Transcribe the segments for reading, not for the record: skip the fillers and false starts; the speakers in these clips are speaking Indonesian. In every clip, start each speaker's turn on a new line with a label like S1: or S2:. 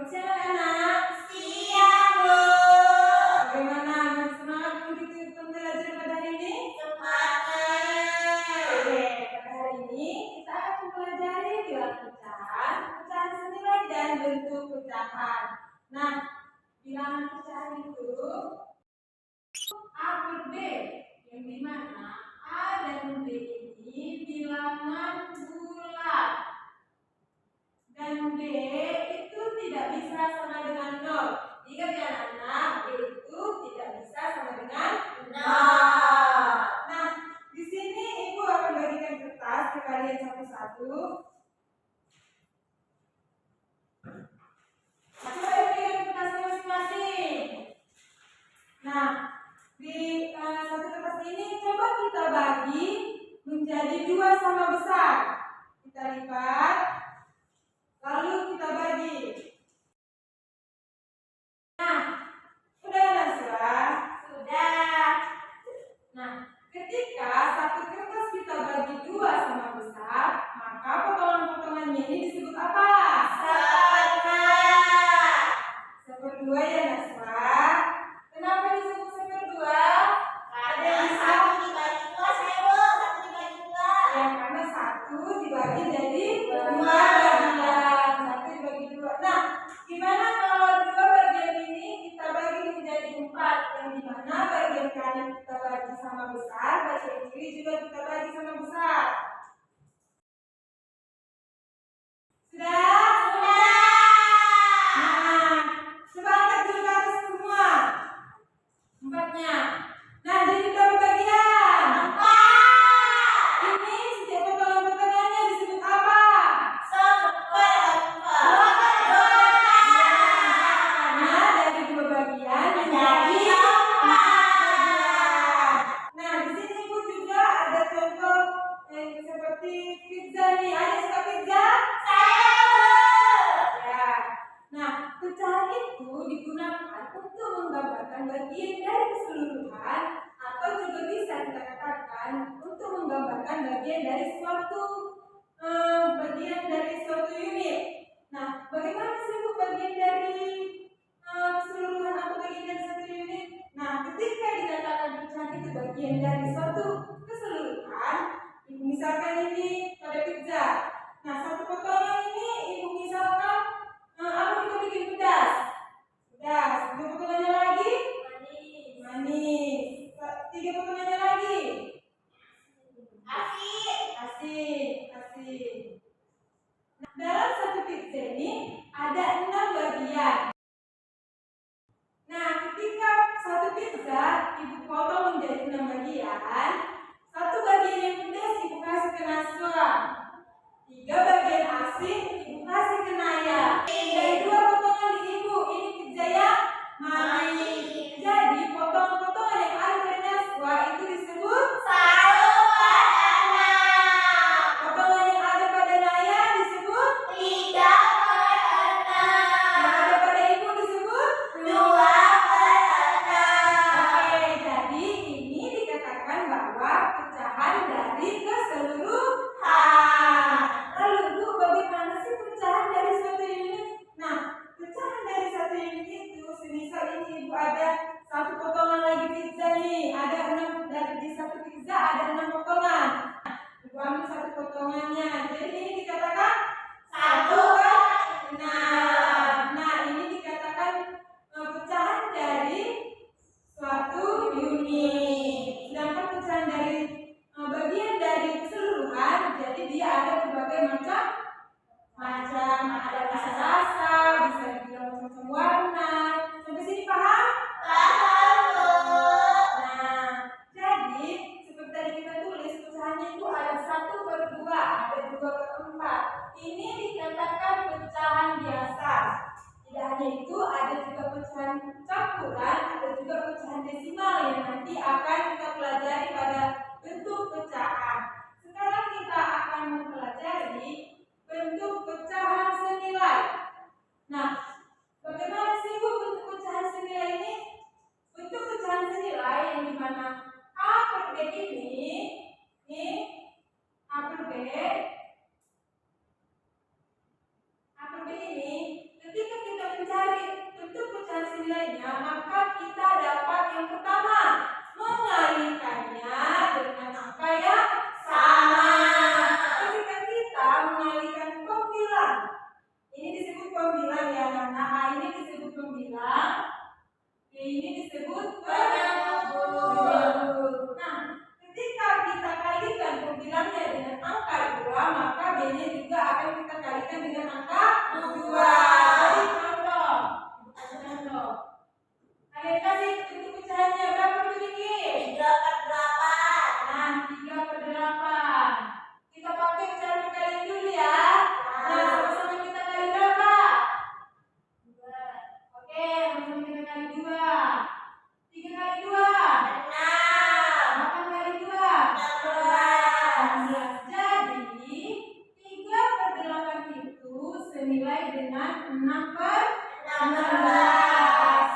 S1: Selamat siang anak-anak.
S2: Siang, Bu.
S1: Bagaimana? Semangat mengikuti pembelajaran pada hari ini?
S2: Semangat.
S1: Oke, pada hari ini kita akan mempelajari bilangan pecahan, pecahan senilai dan bentuk pecahan. Nah, bilangan pecahan itu A per B, yang dimana A dan B ini bilangan bulat dan B itu tidak bisa sama dengan 0. Ingat ya anak-anak, B itu tidak bisa sama dengan 0. Nah, di sini Ibu akan bagikan kertas ke kalian satu-satu. Coba bagikan kertasnya masing-masing. Nah, di satu kertas ini coba kita bagi menjadi 2 sama besar. Kita lipat, lalu kita bagi. Nah, sudah Nasra?
S2: Sudah.
S1: Nah, ketika satu kertas kita bagi 2 sama besar, maka potongan-potongannya ini disebut apa?
S2: Setengah.
S1: Seperdua ya Nasra. Kenapa disebut seperdua?
S2: Karena satu dibagi 2, saya Bu. Satu dibagi 2.
S1: Ya, karena 1 dibagi jadi 2
S2: Dua.
S1: bagian. 1 dibagi 2. Nah, gimana kalau 2 bagian ini kita bagi menjadi 4? Yang dimana bagian kanan kita bagi sama besar, bagian kiri juga kita bagi sama besar. Sudah?
S2: Sudah.
S1: Nah, coba angkat dulu ke atas semua. 4-nya. Nah, jadi berapa bagian?
S2: 4.
S1: Ini setiap potongan-potongannya disebut apa?
S2: Seperempat.
S1: Karena dari 2 bagian menjadi
S2: Menjadi
S1: 4
S2: 4.
S1: bagian. Nah, di sini Ibu juga ada contoh seperti pizza nih. Ada suka pizza?
S2: Saya Bu.
S1: Ya. Nah, pecahan itu digunakan untuk menggambarkan bagian dari keseluruhan atau juga bisa kita katakan untuk menggambarkan bagian dari suatu unit. Nah, bagaimana sih Bu bagian dari keseluruhan atau bagian dari satu unit? Nah, ketika dikatakan pecahan itu bagian dari suatu keseluruhan, misalkan ini pada pizza. Nah, satu potongan ini Ibu misalkan apa kita bikin pedas? Pedas. 2 potongannya lagi? Manis. 3 potongannya lagi? Asin. Nah, dalam satu pizza ini ada 6 bagian. Nah, ketika satu pizza Ibu potong menjadi 6 bagian, anak-anak. A ini disebut pembilang, B ini disebut
S2: penyebut.
S1: Nah, ketika kita kalikan pembilangnya dengan angka 2, maka B-nya juga akan kita kalikan dengan angka 2. Jadi contoh. Kalian kasih bentuk pecahannya berapa tuh Diki?
S2: 3/8.
S1: Nah, 3/8. Kita pakai cara kalian dulu ya. Nah, sama-sama kita kali berapa? 2. Oke, sama-sama kita kali 2. 3 kali 2.
S2: 6.
S1: 8 kali 2. 16. Jadi 3/8 itu senilai dengan 6/16.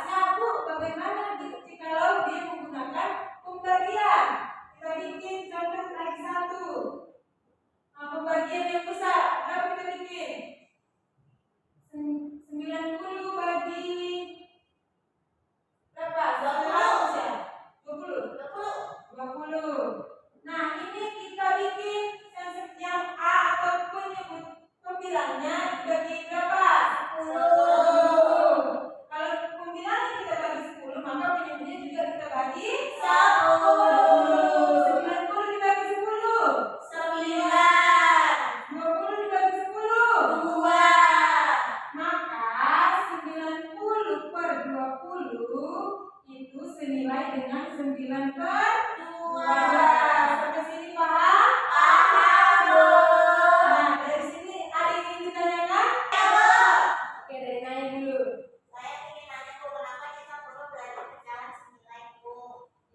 S1: Nah, Bu, bagaimana kalau dia menggunakan pembagian? Kita bikin contoh lagi satu. Pembagian yang besar. Berapa kita bikin? 90 bagi berapa? 20. 20. Nah, ini kita bikin yang A ataupun yang pembilangnya dibagi berapa? 10. Kalau pembilangnya kita bagi 10, maka penyebutnya juga kita bagi 10. 90 dibagi 10.
S2: 9.
S1: 20 dibagi 10.
S2: 2.
S1: Maka 90/20 itu senilai dengan 9/12. Sampai sini paham?
S2: Paham, Bu.
S1: Nah, dari sini ada yang ingin ditanyakan?
S2: Ya, Bu.
S1: Oke, dari nanya dulu.
S2: Saya ingin nanya, Bu, kenapa kita perlu belajar pecahan senilai, Bu?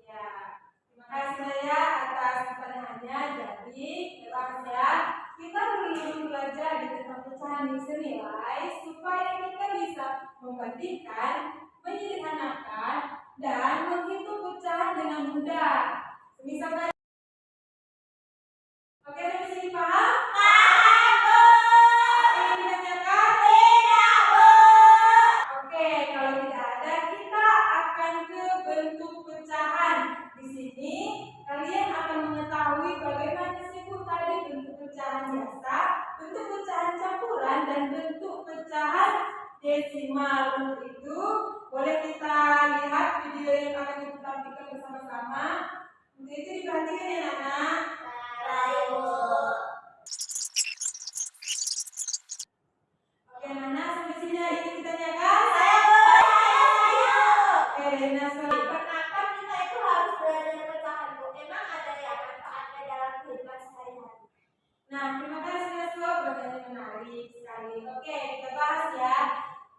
S1: Ya, terima kasih Naya atas pertanyaannya. Jadi, jelas ya, kita perlu belajar di tentang pecahan senilai supaya kita bisa membandingkan, menyederhanakan, dan menghitung pecahan dengan mudah. Misalkan, oke, sampai sini paham?
S2: Paham, Bu.
S1: Ada yang ditanyakan?
S2: Tidak, Bu.
S1: Oke, kalau tidak ada, kita akan ke bentuk pecahan. Di sini kalian akan mengetahui bagaimana sih Bu tadi bentuk pecahan biasa, bentuk pecahan campuran, dan bentuk pecahan desimal. Untuk itu, boleh kita lihat video yang akan kita tampilkan bersama-sama. Untuk itu diperhatikan ya anak-anak.
S2: Baik, Bu.
S1: Oke, anak sampai sini ada yang ditanyakan?
S2: Saya, Bu. Saya.
S1: Oke, Rena,
S2: Kenapa kita itu harus belajar pecahan, Bu? Emang ada ya manfaatnya dalam kehidupan sehari-hari?
S1: Nah, terima kasih Naswa, pertanyaan menarik sekali. Oke, kita bahas ya.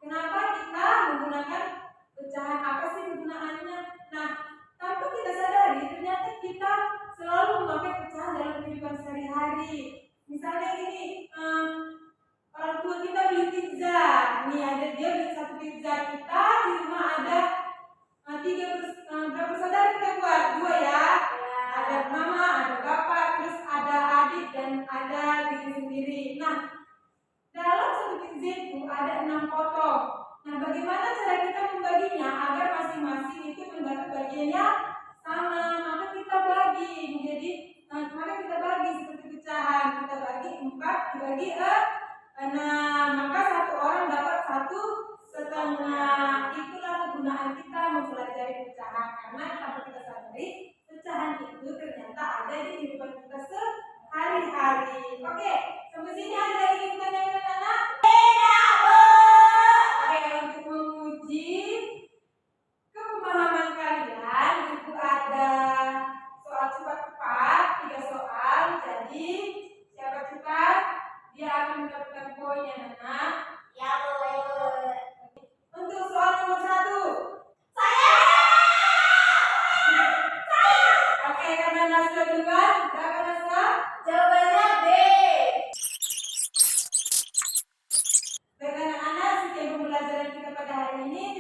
S1: Kenapa kita menggunakan pecahan? Apa sih kegunaannya? Nah, tanpa kita sadari, ternyata kita selalu memakai pecahan dalam kehidupan sehari-hari. Misalnya gini, orang tua kita beli pizza. Nih ada dia beli satu pizza, kita di rumah ada berapa bersaudara kita buat? 2 ya. Ada mama, ada bapak, terus ada adik dan ada diri sendiri. Nah, dalam satu pizza itu ada 6 potong. Nah, bagaimana cara kita membaginya agar masing-masing itu mendapat bagiannya sama? Maka kita bagi menjadi, maka kita bagi seperti pecahan. Kita bagi 4 dibagi 6. Maka satu orang dapat 1,5. Itulah kegunaan kita mempelajari pecahan, karena tanpa kita sadari pecahan itu ternyata ada di kehidupan kita sehari-hari. Oke, sampai sini ada lagi yang ditanyakan anak?
S2: Tidak, Bu.
S1: Oke, untuk menguji kepemahaman kalian, itu ada soal cepat-cepat, 3 soal. Jadi, siapa cepat, dia akan mendapatkan poin ya anak.
S2: Ya, Bu.
S1: Untuk soal nomor 1.
S2: Saya.
S1: Oke, karena Naswa duluan, berapa Naswa?
S2: Jawabannya B.
S1: Baik anak-anak, sekian pembelajaran kita pada hari ini.